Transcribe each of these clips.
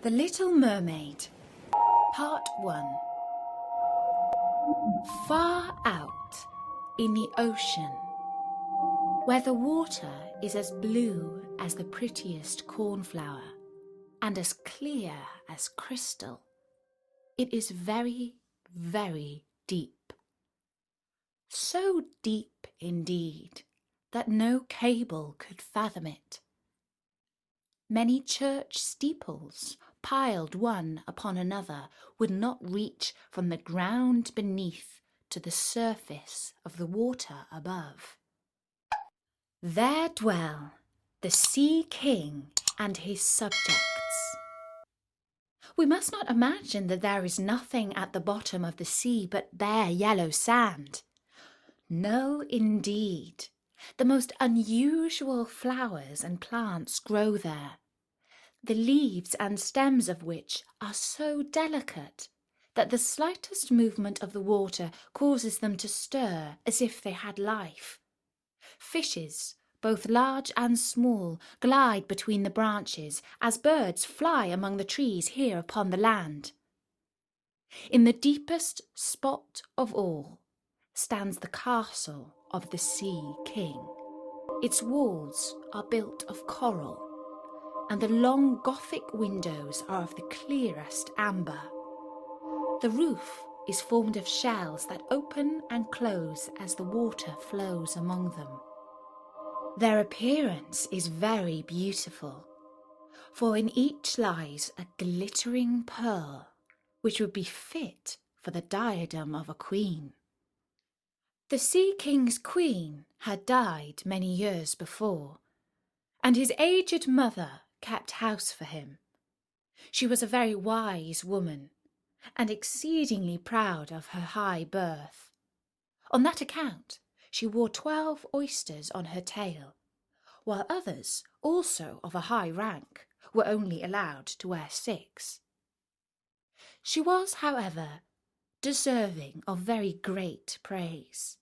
The Little Mermaid, Part 1. Far out in the ocean, where the water is as blue as the prettiest cornflower and as clear as crystal, it is very, very deep. So deep indeed that no cable could fathom it. Many church steeples, piled one upon another, would not reach from the ground beneath to the surface of the water above. There dwell the Sea King and his subjects. We must not imagine that there is nothing at the bottom of the sea but bare yellow sand. No, indeed. The most unusual flowers and plants grow there, the leaves and stems of which are so delicate that the slightest movement of the water causes them to stir as if they had life. Fishes, both large and small, glide between the branches as birds fly among the trees here upon the land. In the deepest spot of all stands the castle of the Sea King. Its walls are built of coral, and the long Gothic windows are of the clearest amber. The roof is formed of shells that open and close as the water flows among them. Their appearance is very beautiful, for in each lies a glittering pearl, which would be fit for the diadem of a queen. The Sea King's queen had died many years before, and his aged mother kept house for him. She was a very wise woman, and exceedingly proud of her high birth. On that account she wore 12 oysters on her tail, while others, also of a high rank, were only allowed to wear 6. She was, however, deserving of very great praise,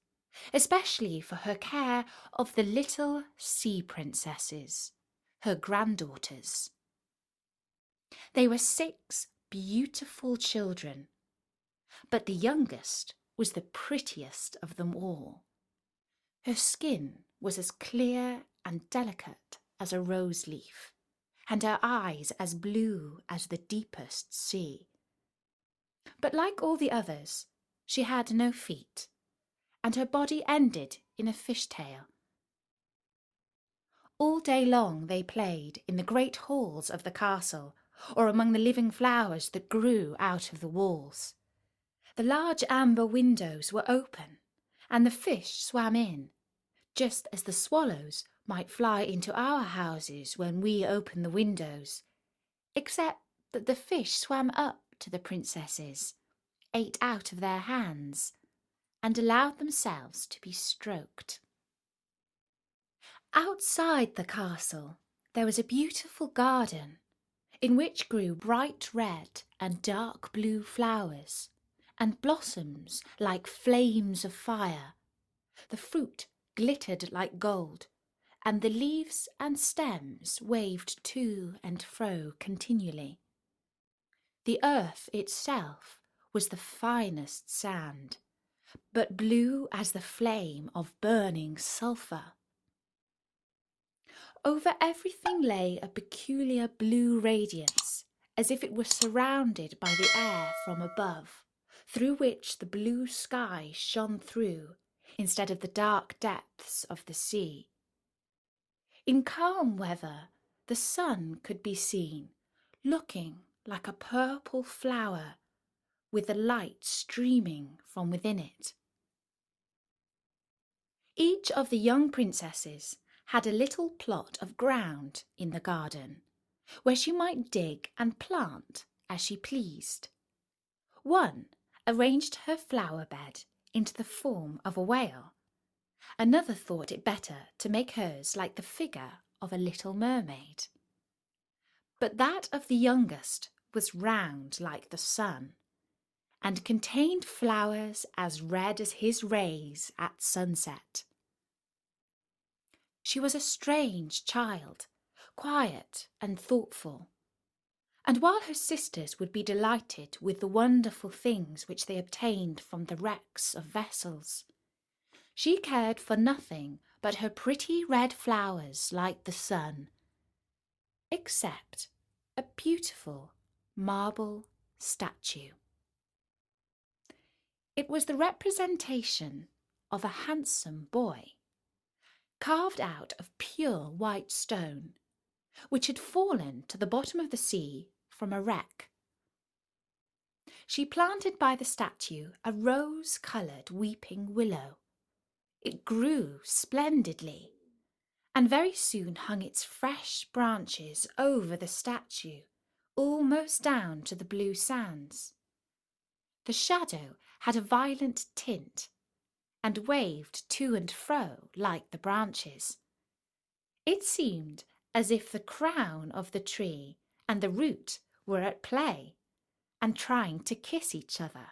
especially for her care of the little sea princesses, her granddaughters. They were 6 beautiful children, but the youngest was the prettiest of them all. Her skin was as clear and delicate as a rose leaf, and her eyes as blue as the deepest sea. But like all the others, she had no feet, and her body ended in a fishtail. All day long they played in the great halls of the castle, or among the living flowers that grew out of the walls. The large amber windows were open, and the fish swam in, just as the swallows might fly into our houses when we open the windows, except that the fish swam up to the princesses, ate out of their hands, and allowed themselves to be stroked. Outside the castle there was a beautiful garden, in which grew bright red and dark blue flowers, and blossoms like flames of fire. The fruit glittered like gold, and the leaves and stems waved to and fro continually. The earth itself was the finest sand, but blue as the flame of burning sulphur. Over everything lay a peculiar blue radiance, as if it were surrounded by the air from above, through which the blue sky shone through, instead of the dark depths of the sea. In calm weather, the sun could be seen, looking like a purple flower, with the light streaming from within it. Each of the young princesses had a little plot of ground in the garden, where she might dig and plant as she pleased. One arranged her flower bed into the form of a whale. Another thought it better to make hers like the figure of a little mermaid. But that of the youngest was round like the sun, and contained flowers as red as his rays at sunset. She was a strange child, quiet and thoughtful. And while her sisters would be delighted with the wonderful things which they obtained from the wrecks of vessels, she cared for nothing but her pretty red flowers like the sun, except a beautiful marble statue. It was the representation of a handsome boy, carved out of pure white stone, which had fallen to the bottom of the sea from a wreck. She planted by the statue a rose-coloured weeping willow. It grew splendidly, and very soon hung its fresh branches over the statue, almost down to the blue sands. The shadow had a violent tint, and waved to and fro like the branches. It seemed as if the crown of the tree and the root were at play, and trying to kiss each other.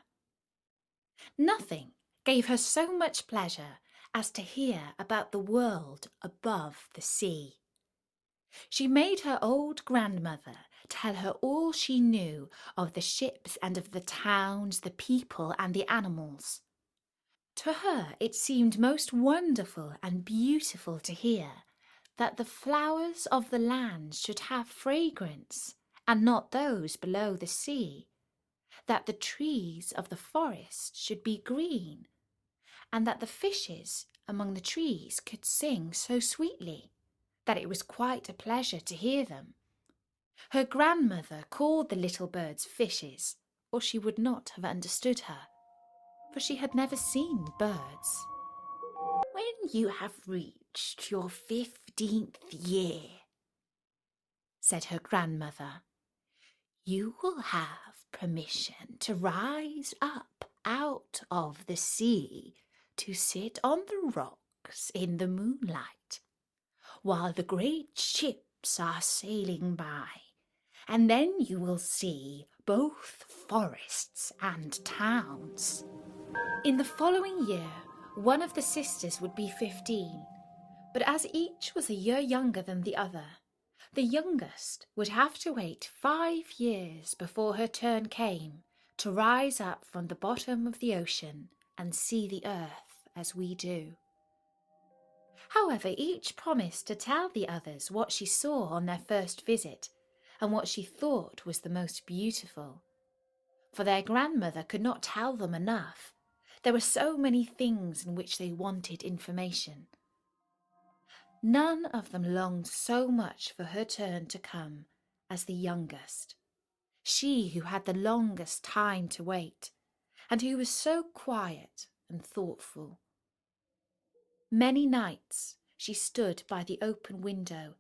Nothing gave her so much pleasure as to hear about the world above the sea. She made her old grandmother tell her all she knew of the ships and of the towns, the people and the animals. To her it seemed most wonderful and beautiful to hear that the flowers of the land should have fragrance, and not those below the sea, that the trees of the forest should be green, and that the fishes among the trees could sing so sweetly that it was quite a pleasure to hear them. Her grandmother called the little birds fishes, or she would not have understood her, for she had never seen birds. "When you have reached your 15th year," said her grandmother, "you will have permission to rise up out of the sea to sit on the rocks in the moonlight, while the great ships are sailing by, and then you will see both forests and towns." In the following year, one of the sisters would be 15, but as each was a year younger than the other, the youngest would have to wait 5 years before her turn came to rise up from the bottom of the ocean and see the earth as we do. However, each promised to tell the others what she saw on their first visit and what she thought was the most beautiful, for their grandmother could not tell them enough. There were so many things in which they wanted information. None of them longed so much for her turn to come as the youngest, she who had the longest time to wait, and who was so quiet and thoughtful. Many nights she stood by the open window,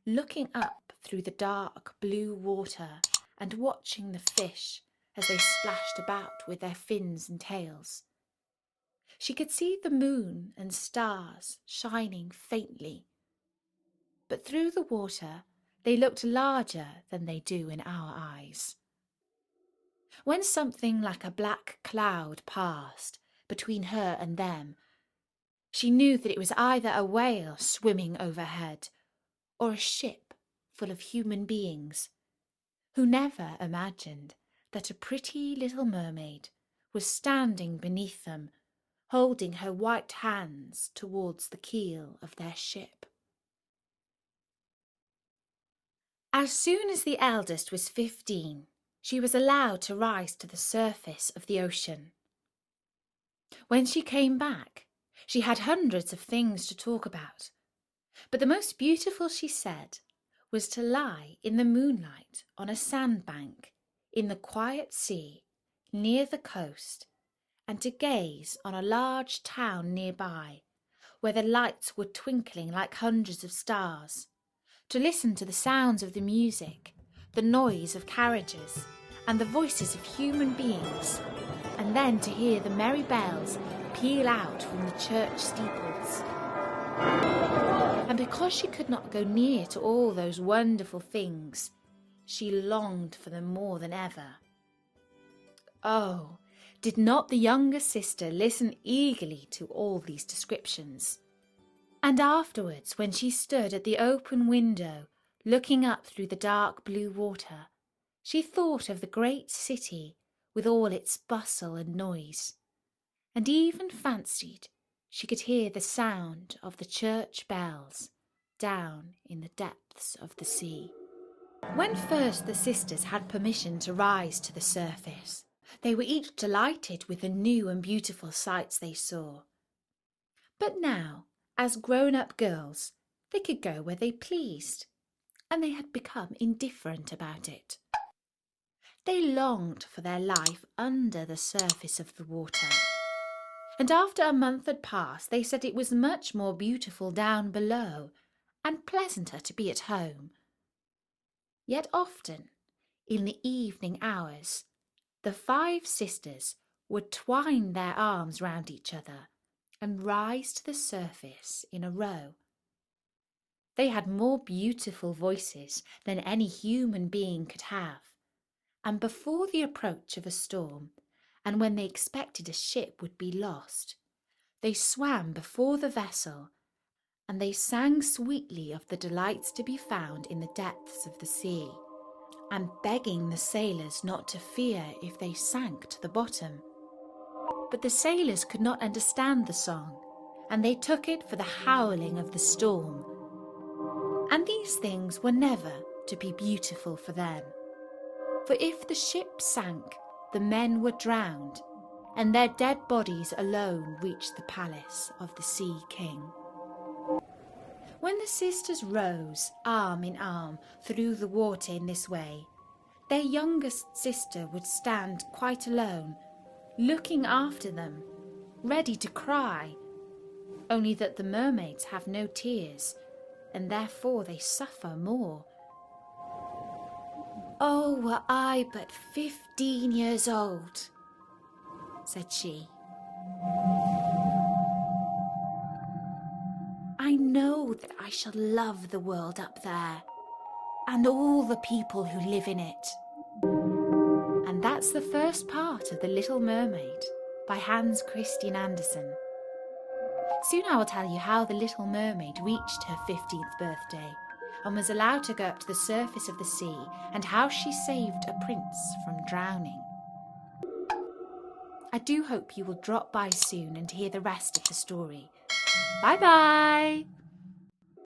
looking up through the dark blue water and watching the fish as they splashed about with their fins and tails. She could see the moon and stars shining faintly, but through the water they looked larger than they do in our eyes. When something like a black cloud passed between her and them, she knew that it was either a whale swimming overhead or a ship full of human beings, who never imagined that a pretty little mermaid was standing beneath them, holding her white hands towards the keel of their ship. As soon as the eldest was 15, she was allowed to rise to the surface of the ocean. When she came back, she had hundreds of things to talk about, but the most beautiful, she said, was to lie in the moonlight on a sandbank in the quiet sea near the coast, and to gaze on a large town nearby where the lights were twinkling like hundreds of stars, to listen to the sounds of the music, the noise of carriages, and the voices of human beings, and then to hear the merry bells peal out from the church steeples. And because she could not go near to all those wonderful things, she longed for them more than ever. Oh, did not the younger sister listen eagerly to all these descriptions? And afterwards, when she stood at the open window, looking up through the dark blue water, She thought of the great city with all its bustle and noise, and even fancied she could hear the sound of the church bells down in the depths of the sea. When first the sisters had permission to rise to the surface, they were each delighted with the new and beautiful sights they saw. But now, as grown-up girls, they could go where they pleased, and they had become indifferent about it. They longed for their life under the surface of the water, and after a month had passed, they said it was much more beautiful down below and pleasanter to be at home. Yet often, in the evening hours, the 5 sisters would twine their arms round each other and rise to the surface in a row. They had more beautiful voices than any human being could have, and before the approach of a storm, and when they expected a ship would be lost, they swam before the vessel, and they sang sweetly of the delights to be found in the depths of the sea, and begging the sailors not to fear if they sank to the bottom. But the sailors could not understand the song, and they took it for the howling of the storm. And these things were never to be beautiful for them. For if the ship sank, the men were drowned, and their dead bodies alone reached the palace of the Sea King. When the sisters rose arm in arm through the water in this way, their youngest sister would stand quite alone, looking after them, ready to cry, only that the mermaids have no tears, and therefore they suffer more. "Oh, were I but 15 years old," said she. "I know that I shall love the world up there, and all the people who live in it." And that's the first part of The Little Mermaid by Hans Christian Andersen. Soon I will tell you how the Little Mermaid reached her 15th birthday and was allowed to go up to the surface of the sea, and how she saved a prince from drowning. I do hope you will drop by soon and hear the rest of the story. Bye bye!